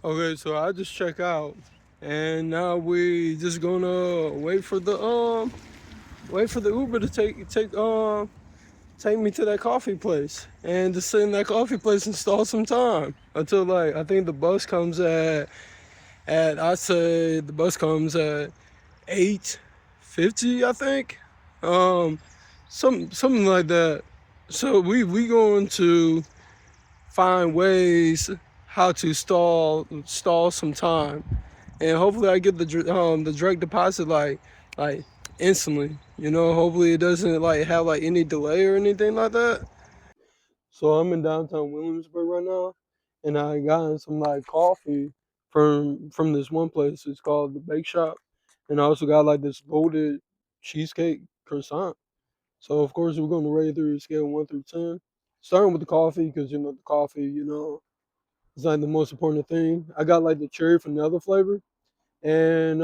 Okay, so I just check out, and now we just gonna wait for the Uber to take me to that coffee place, and just sit in that coffee place and stall some time until like I think the bus comes at I say the bus comes at 8:50, I think, um, something like that. So we going to find ways how to stall some time, and hopefully I get the direct deposit like instantly. Hopefully it doesn't like have like any delay or anything like that. So I'm in downtown Williamsburg right now, and I got some like coffee from this one place. It's called the Bake Shop, and I also got like this loaded cheesecake croissant. So of course we're going to rate through a scale 1 through 10, starting with the coffee because the coffee is like the most important thing. I got like the cherry vanilla flavor, and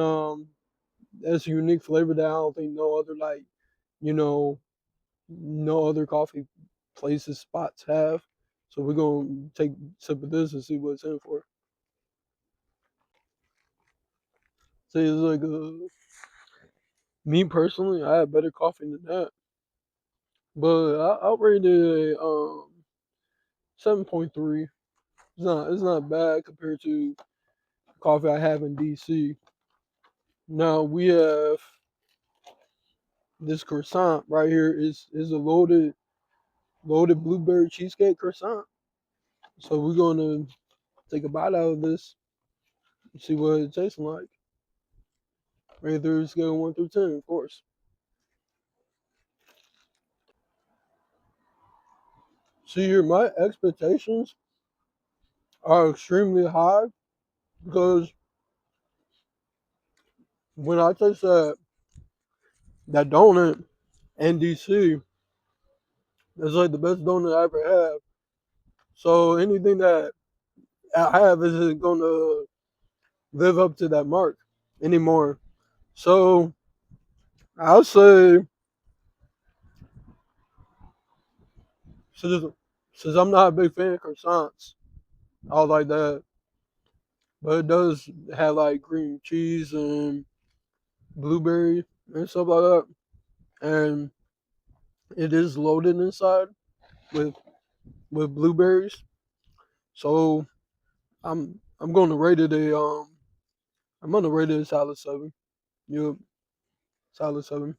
that's a unique flavor that I don't think you know no other coffee places spots have. So we're gonna take a sip of this and see what it's in for. So it's like me personally, I have better coffee than that, but I'll rate it a 7.3. It's not bad compared to coffee I have in DC. Now we have this croissant right here is a loaded blueberry cheesecake croissant. So we're gonna take a bite out of this and see what it tastes like. Right through scale 1 through 10, of course. See here, my expectations are extremely high because when I taste that donut in DC, it's like the best donut I ever have. So anything that I have isn't gonna live up to that mark anymore. So I'll say since since I'm not a big fan of croissants, I like that. But it does have like cream cheese and blueberry and stuff like that. And it is loaded inside with blueberries. So I'm gonna rate it a solid 7. Yep, solid 7.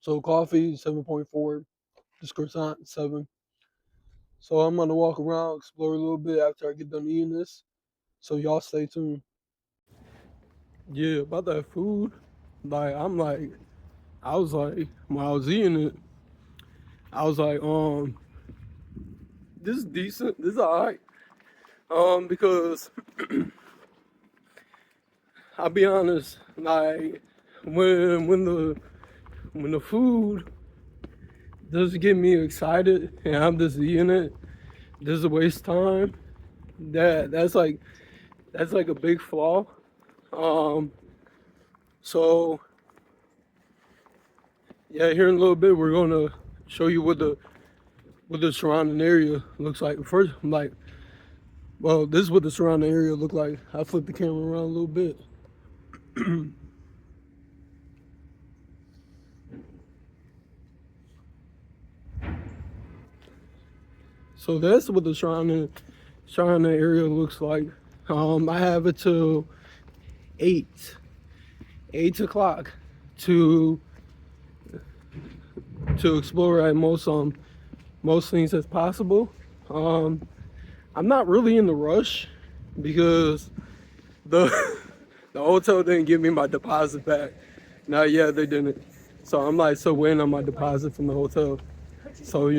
So coffee 7.4, this croissant 7. So I'm gonna walk around, explore a little bit after I get done eating this. So y'all stay tuned. Yeah, about that food, I was like, when I was eating it, I was like, this is decent, this is alright. Because I'll be honest, like when the food doesn't get me excited and I'm just eating it, this is a waste of time. That's like a big flaw. Um, so yeah, here in a little bit we're gonna show you what the surrounding area looks like. First, well, this is what the surrounding area look like. I flip the camera around a little bit. So that's what the surrounding area looks like. I have it till 8 8 o'clock to explore at most things as possible. Um, I'm not really in the rush because the the hotel didn't give me my deposit back. Not yet, they didn't. So I'm like still waiting on my deposit from the hotel. So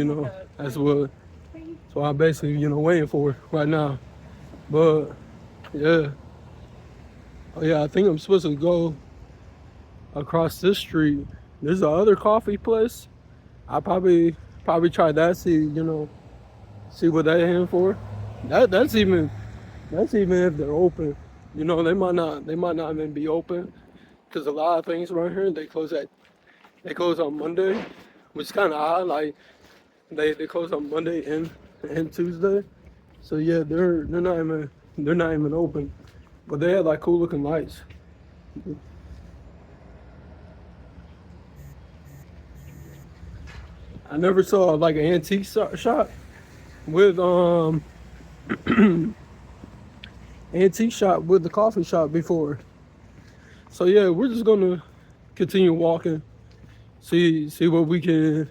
that's what I'm basically waiting for right now. But yeah, oh yeah, I think I'm supposed to go across this street. There's a other coffee place. I probably try that. See what they in for. That's even if they're open. They might not even be open because a lot of things around here they close on Monday, which is kind of odd. Like they close on Monday and Tuesday. So yeah, they're they're not even open, but they had like cool looking lights. I never saw like an antique shop with antique shop with the coffee shop before. So yeah, we're just gonna continue walking, see what we can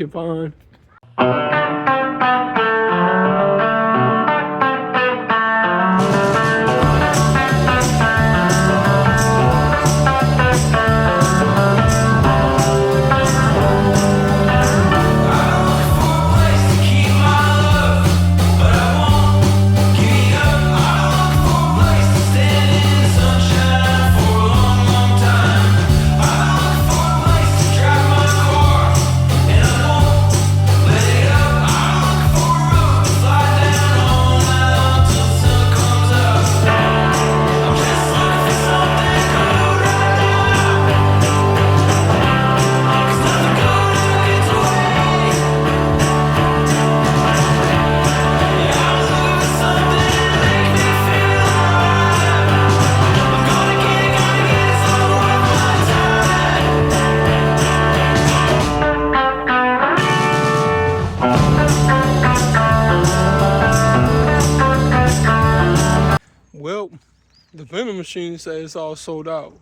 find. Well, the vending machine says it's all sold out.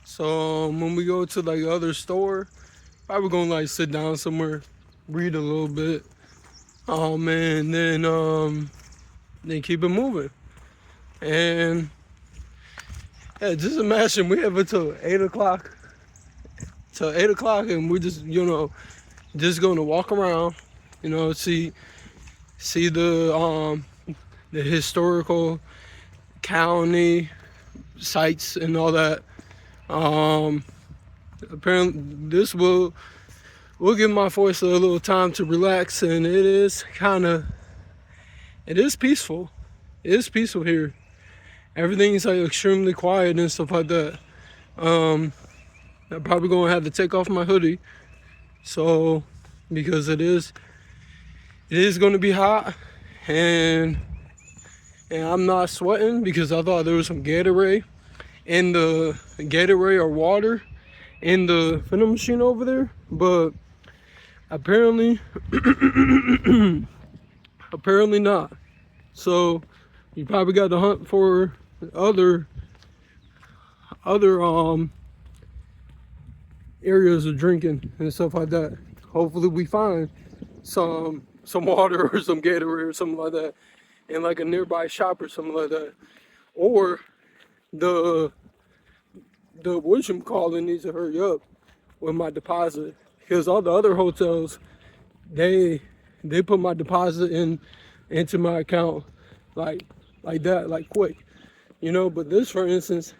So when we go to like the other store, probably gonna like sit down somewhere, read a little bit, and then keep it moving. And yeah, just imagine we have until 8 o'clock, and we're just just gonna walk around, see the historical county sites and all that. Apparently this will give my voice a little time to relax, and it is peaceful. It is peaceful here. Everything's like extremely quiet and stuff like that. I'm probably gonna have to take off my hoodie, so because it is gonna be hot, and I'm not sweating because I thought there was some Gatorade or water in the vending machine over there, but apparently apparently not. So you probably got to hunt for other areas of drinking and stuff like that. Hopefully we find some water or some Gatorade or something like that in like a nearby shop or something like that. Or the whatchamacallit needs to hurry up with my deposit, because all the other hotels, they put my deposit into my account like that, like quick, but this, for instance,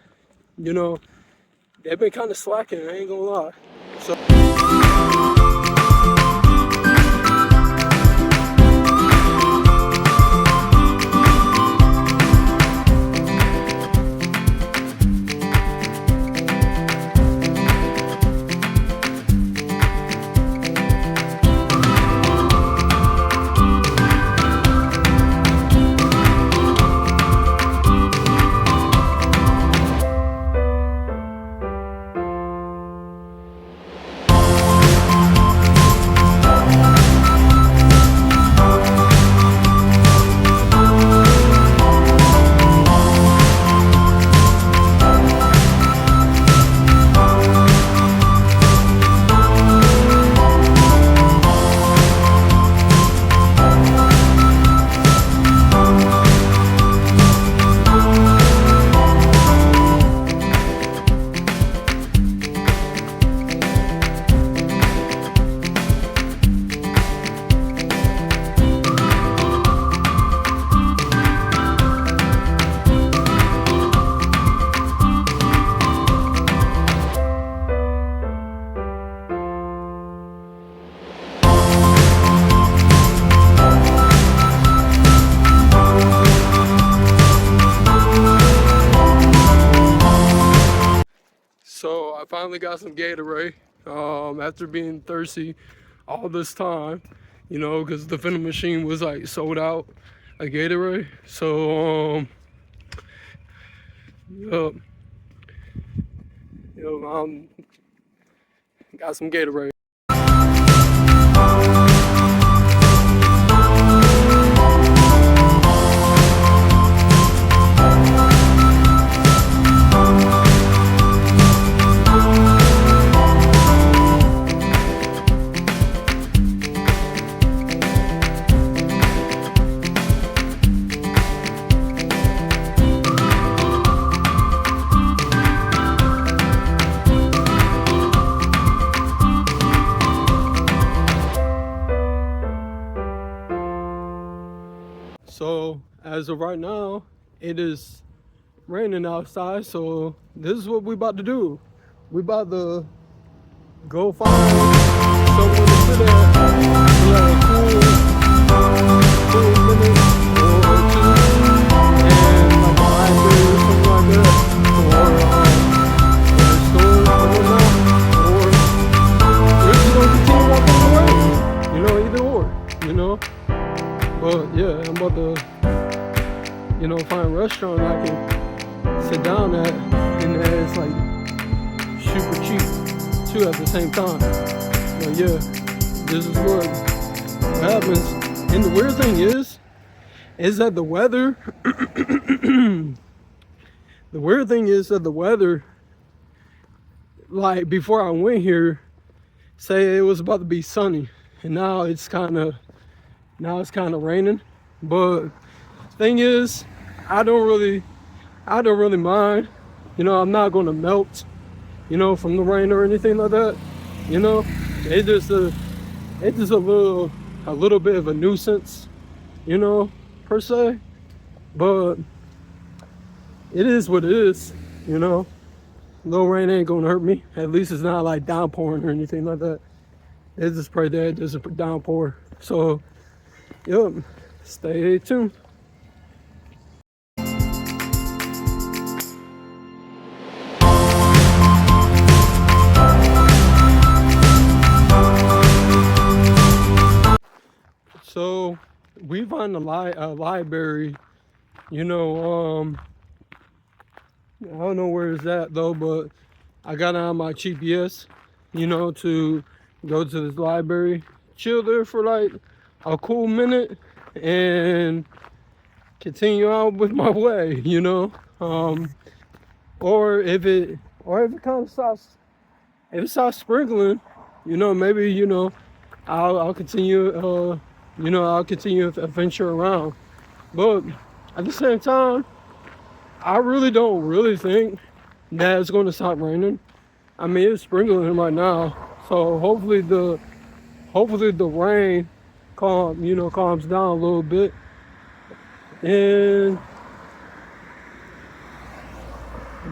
they've been kind of slacking, I ain't gonna lie. So I finally got some Gatorade after being thirsty all this time, because the vending machine was like sold out. a Gatorade. So yup, got some Gatorade. So as of right now, it is raining outside. So this is what we about to do. We about to go find somewhere to sit at for like a cool minute or two, and like a library or something like that, or a store or whatnot, or we're just gonna continue walking in the rain. Either or. But yeah, I'm about to, find a restaurant I can sit down at, and it's like super cheap too at the same time. But yeah, this is what happens. And the weird thing is that the weather, like before I went here, say it was about to be sunny, and now it's kind of raining. But thing is, I don't really mind. I'm not gonna melt, from the rain or anything like that. It's just a little bit of a nuisance, per se. But it is what it is, Little rain ain't gonna hurt me. At least it's not like downpouring or anything like that. It's just pray that there's a downpour. So, yep, stay tuned. So we find a library, I don't know where it's at though, but I got on my GPS, to go to this library, chill there for like a cool minute, and continue on with my way, or if it kind of stops, if it stops sprinkling, maybe, I'll continue, I'll continue to venture around. But at the same time, I really don't really think that it's going to stop raining. I mean, it's sprinkling right now, so hopefully the rain calms down a little bit. And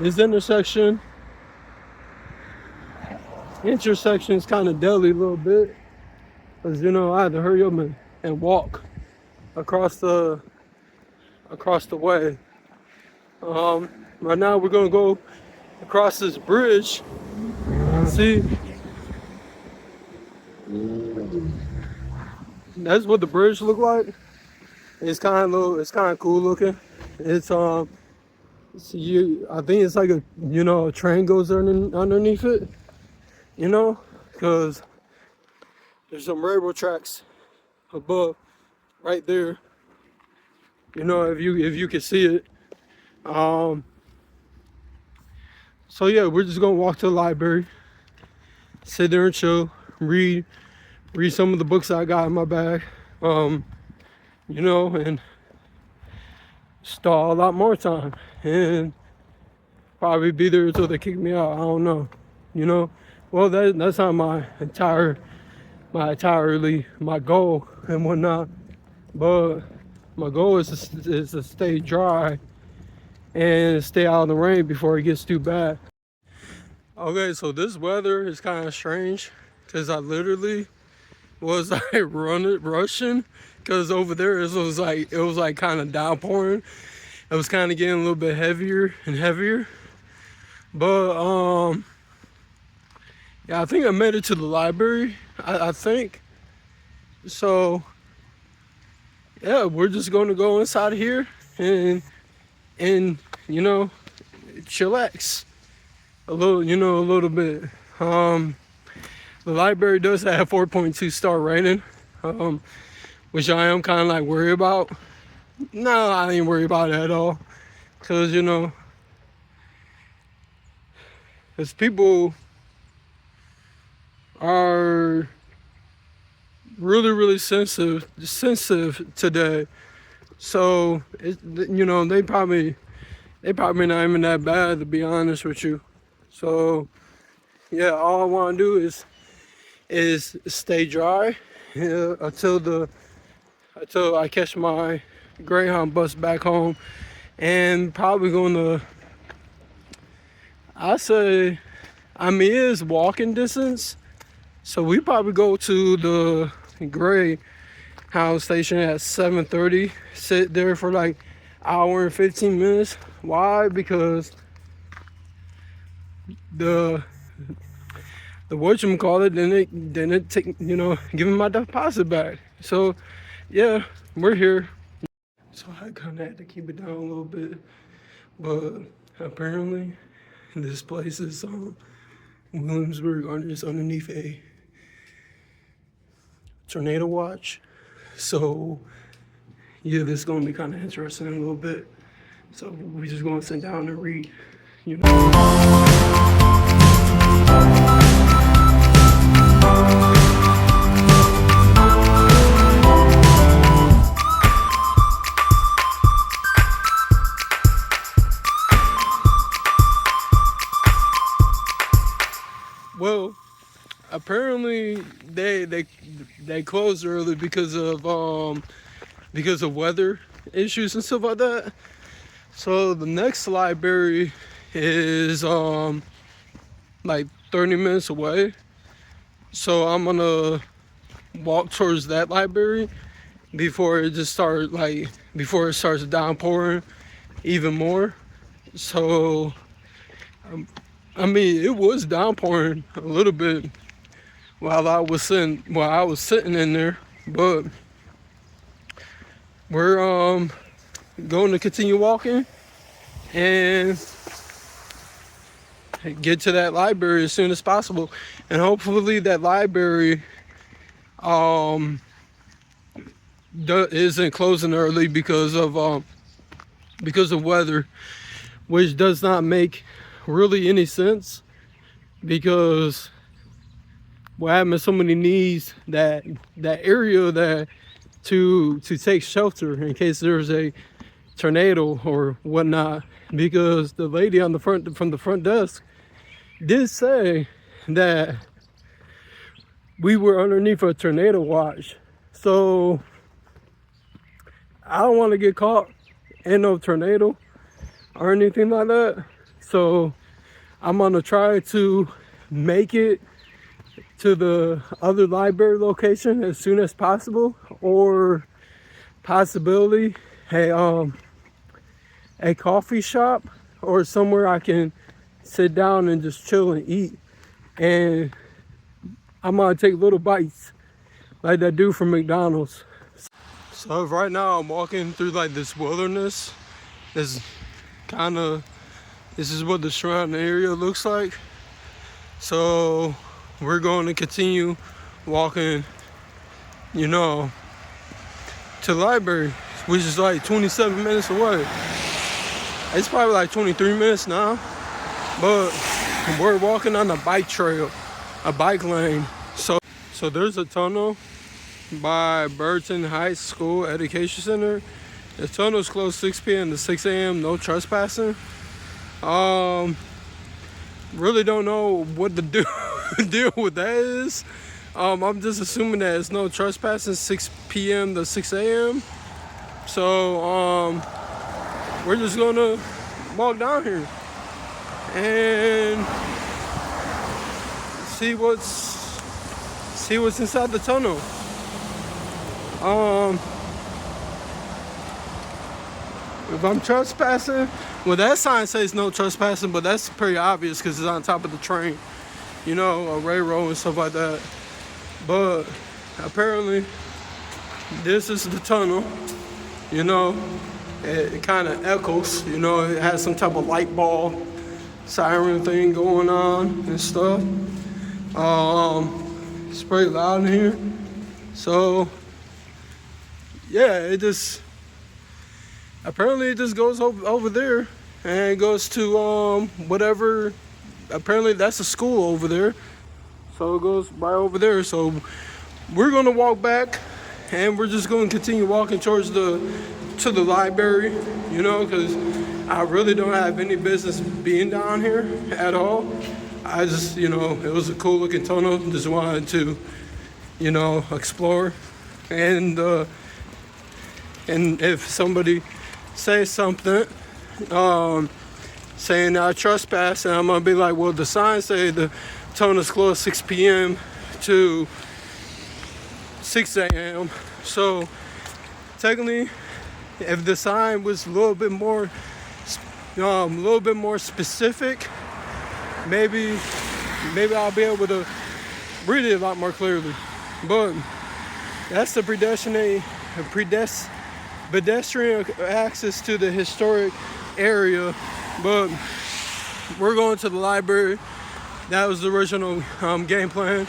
this intersection is kind of deadly a little bit, because I had to hurry up and walk across the way. Right now we're gonna go across this bridge. See, that's what the bridge look like. It's kind of cool looking. It's I think it's like a train goes underneath it, because there's some railroad tracks above right there, if you can see it. So yeah, we're just gonna walk to the library, sit there and chill, read some of the books I got in my bag, and stall a lot more time, and probably be there until they kick me out. I don't know, well, that's not my goal and whatnot, but my goal is to stay dry and stay out of the rain before it gets too bad. Okay, so this weather is kind of strange, because I literally was like rushing, because over there it was like kind of downpouring. It was kind of getting a little bit heavier and heavier. But yeah, I think I made it to the library. I think so. yeah, we're just going to go inside of here and you know, chillax a little, a little bit. The library does have 4.2 star rating, which I am kind of like worried about. No, I ain't worried about it at all, cause as people are really, really sensitive today. So they probably not even that bad, to be honest with you. So yeah, all I want to do is stay dry until I catch my Greyhound bus back home, and probably it is walking distance. So we probably go to the Greyhound station at 7:30. Sit there for like hour and 15 minutes. Why? Because the whatchamacallit, then it take, give me my deposit back. So yeah, we're here. So I kind of had to keep it down a little bit, but apparently this place is Williamsburg, underneath a tornado watch. So yeah, this is gonna be kind of interesting in a little bit. So we just gonna sit down and read, Well, apparently they closed early because of weather issues and stuff like that. So the next library is like 30 minutes away. So I'm gonna walk towards that library before it starts downpouring even more. So it was downpouring a little bit while I was sitting in there, but we're going to continue walking and get to that library as soon as possible, and hopefully that library isn't closing early because of weather, which does not make really any sense, because what happens, somebody needs that area that to take shelter in case there's a tornado or whatnot, because the lady from the front desk did say that we were underneath a tornado watch. So I don't want to get caught in no tornado or anything like that. So I'm gonna try to make it to the other library location as soon as possible, or possibility a coffee shop or somewhere I can sit down and just chill and eat. And I'm gonna take little bites like that dude from McDonald's. So right now I'm walking through like this wilderness. This is what the surrounding area looks like. So we're going to continue walking, to the library, which is like 27 minutes away. It's probably like 23 minutes now, but we're walking on a bike trail, a bike lane. So there's a tunnel by Burton Heights School Education Center. The tunnel's closed 6 p.m. to 6 a.m. No trespassing. Really don't know what the deal with that is. I'm just assuming that it's no trespassing 6 p.m. to 6 a.m. So we're just gonna walk down here and see what's inside the tunnel. If I'm trespassing, well, that sign says no trespassing, but that's pretty obvious because it's on top of the train, a railroad and stuff like that. But apparently this is the tunnel, you know. It kind of echoes, you know, it has some type of light bulb siren thing going on and stuff. It's pretty loud in here. So, yeah, it just, apparently it just goes over there and it goes to whatever, apparently that's a school over there. So it goes right over there. So we're gonna walk back and we're just gonna continue walking towards to the library, you know, because I really don't have any business being down here at all. I just, you know, it was a cool looking tunnel, just wanted to, you know, explore. And if somebody says something, saying I trespass, and I'm gonna be like, well, the sign say the tunnel's closed 6 p.m. to 6 a.m. So technically, if the sign was a little bit more specific, maybe I'll be able to read it a lot more clearly. But that's the pedestrian access to the historic area. But we're going to the library. That was the original game plan.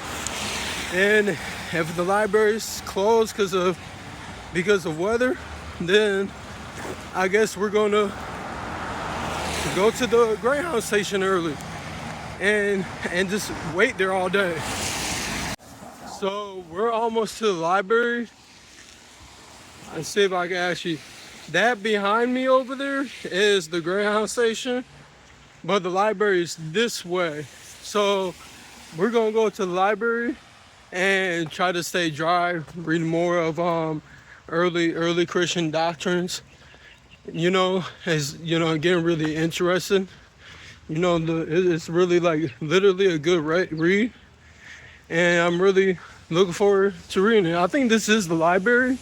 And if the library's closed because of weather, then I guess we're gonna go to the Greyhound station early and just wait there all day. So we're almost to the library. Let's see if I can actually, that behind me over there is the Greyhound station, but the library is this way. So we're gonna go to the library and try to stay dry, read more of early Christian doctrines. You know, as you know, getting really interested. You know, it's really like literally a good read, and I'm really looking forward to reading it. I think this is the library.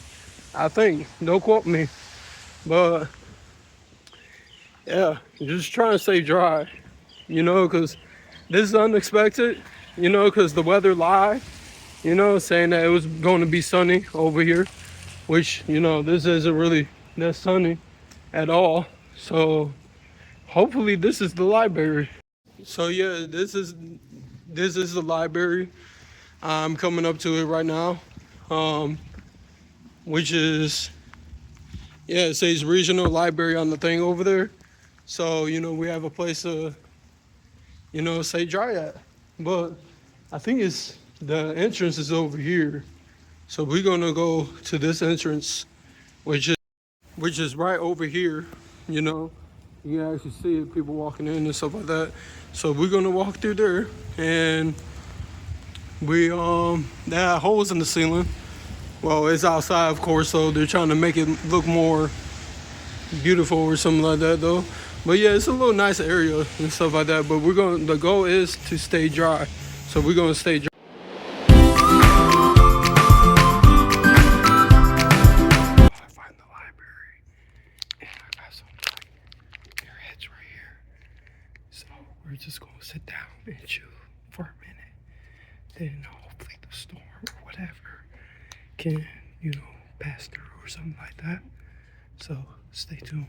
I think, don't quote me, but yeah, just trying to stay dry. You know, because this is unexpected. You know, because the weather lied. You know, saying that it was going to be sunny over here, which, you know, this isn't really that sunny at all. So hopefully this is the library. So yeah, this is the library. I'm coming up to it right now, which is, yeah, it says regional library on the thing over there. So, you know, we have a place to, you know, stay dry at. But I think the entrance is over here. So we're gonna go to this entrance, which is right over here. You know, you can actually see it, people walking in and stuff like that. So we're gonna walk through there, and we they have holes in the ceiling. Well, it's outside, of course, so they're trying to make it look more beautiful or something like that, though. But yeah, it's a little nice area and stuff like that. But the goal is to stay dry. So we're gonna stay dry. I find the library, and I got some your heads right here. So we're just gonna sit down and chill for a minute. Then hopefully the storm or whatever can, you know, pass through or something like that. So stay tuned.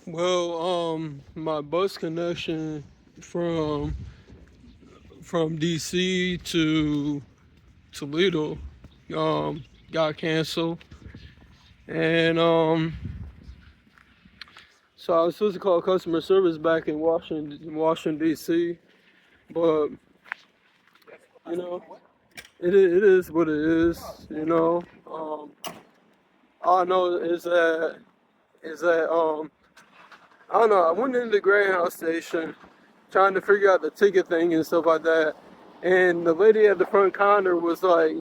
Well, my bus connection from DC to Toledo got canceled, and so I was supposed to call customer service back in Washington DC, but you know, it is what it is. You know, all I know is that I don't know. I went into the Greyhound station trying to figure out the ticket thing and stuff like that, and the lady at the front counter was like,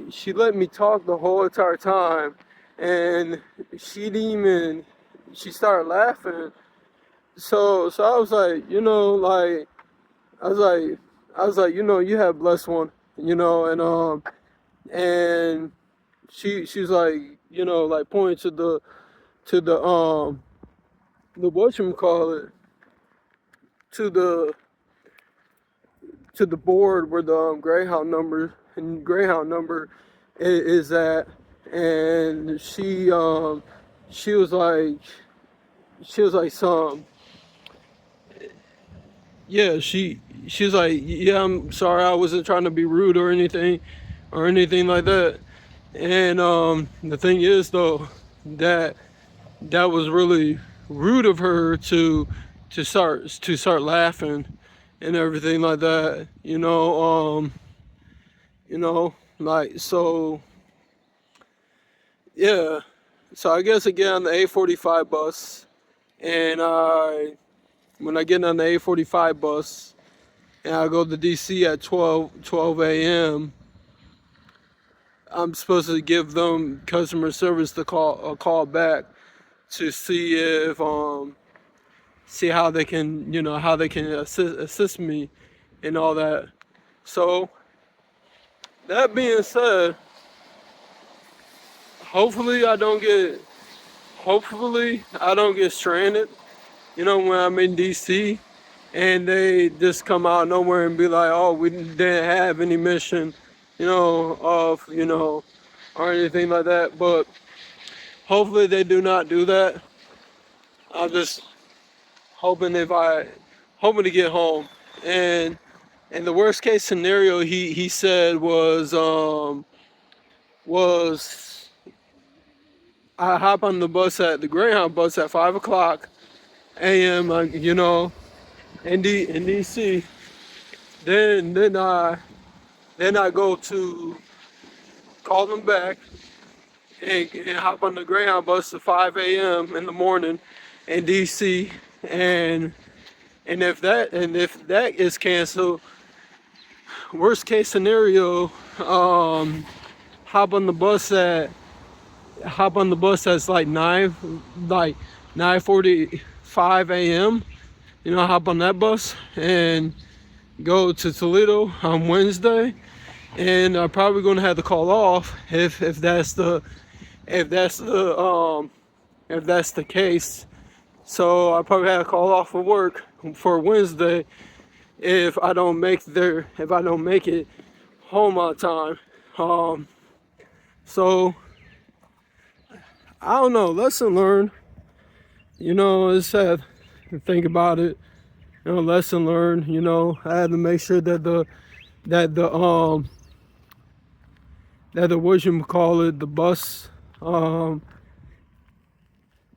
she let me talk the whole entire time, and she started laughing. So I was like, you know, like I was like, you know, you have blessed one, you know, and she's like, you know, like pointing to the whatchamacallit, to the board where the Greyhound number is at. and she was like some yeah, she was like, yeah, I'm sorry, I wasn't trying to be rude or anything like that. And the thing is though, that that was really rude of her to start laughing and everything like that. Like, so yeah. So I guess I get on the 8:45 bus, and when I get on the 8:45 bus and I go to DC at 12 a.m., I'm supposed to give them customer service a call back to see if see how they can, how they can assist me and all that. So that being said, hopefully I don't get hopefully I don't get stranded, when I'm in DC and they just come out of nowhere and be like, oh, we didn't have any mission, or anything like that. But hopefully they do not do that. I'm just hoping to get home. And the worst case scenario he said was I hop on the Greyhound bus at 5 o'clock a.m. In DC. Then I go to call them back and hop on the Greyhound bus at 5 a.m. in the morning in DC. And if that is canceled, worst case scenario, hop on the bus that's like 9:45 a.m. Hop on that bus and go to Toledo on Wednesday. And I'm probably gonna have to call off if if that's the if that's the case. So I probably have to call off for work for Wednesday if I don't make it home on time. So I don't know. Lesson learned. It's sad to think about it. Lesson learned. I had to make sure that the the bus,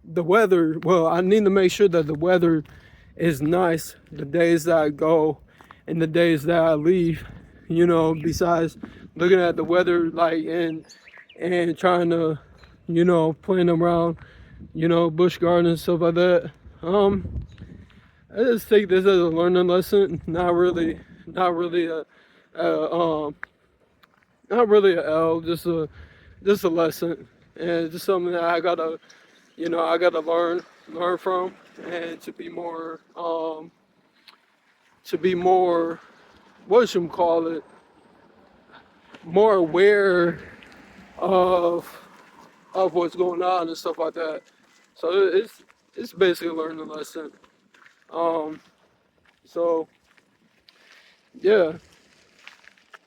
the weather. Well, I need to make sure that the weather is nice the days that I go and the days that I leave. Besides looking at the weather, like, and trying to, playing around, bush garden and stuff like that. I just think this is a learning lesson, not really a not really a L, just a lesson, and just something that I gotta learn from, and to be more, what should we call it, more aware of what's going on and stuff like that. So it's basically a learning lesson. So yeah.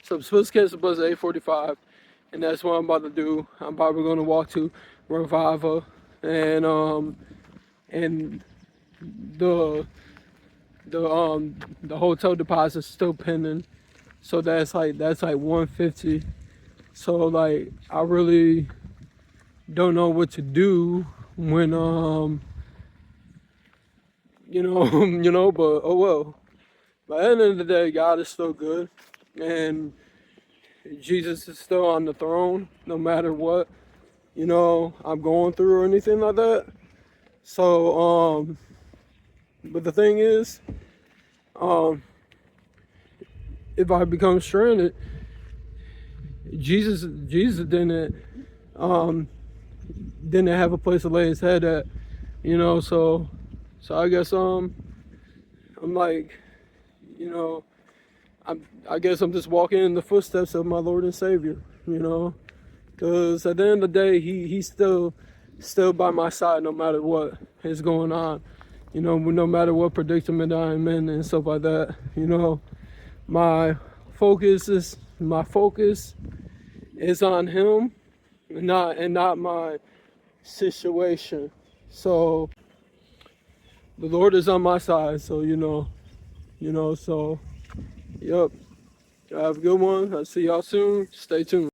So I'm supposed to catch the bus at 8:45, and that's what I'm about to do. I'm probably gonna walk to Reviva, and the the hotel deposit is still pending. So that's like 150. So like I really don't know what to do when but oh well. By the end of the day, God is still good, and Jesus is still on the throne, no matter what, I'm going through or anything like that. So, but the thing is, if I become stranded, Jesus didn't have a place to lay his head at, so I guess I'm like, I guess I'm just walking in the footsteps of my Lord and Savior, because at the end of the day, he's still by my side no matter what is going on, no matter what predicament I'm in and stuff like that. My focus is on him, and not my situation. So the Lord is on my side. So so yep. Have a good one. I'll see y'all soon. Stay tuned.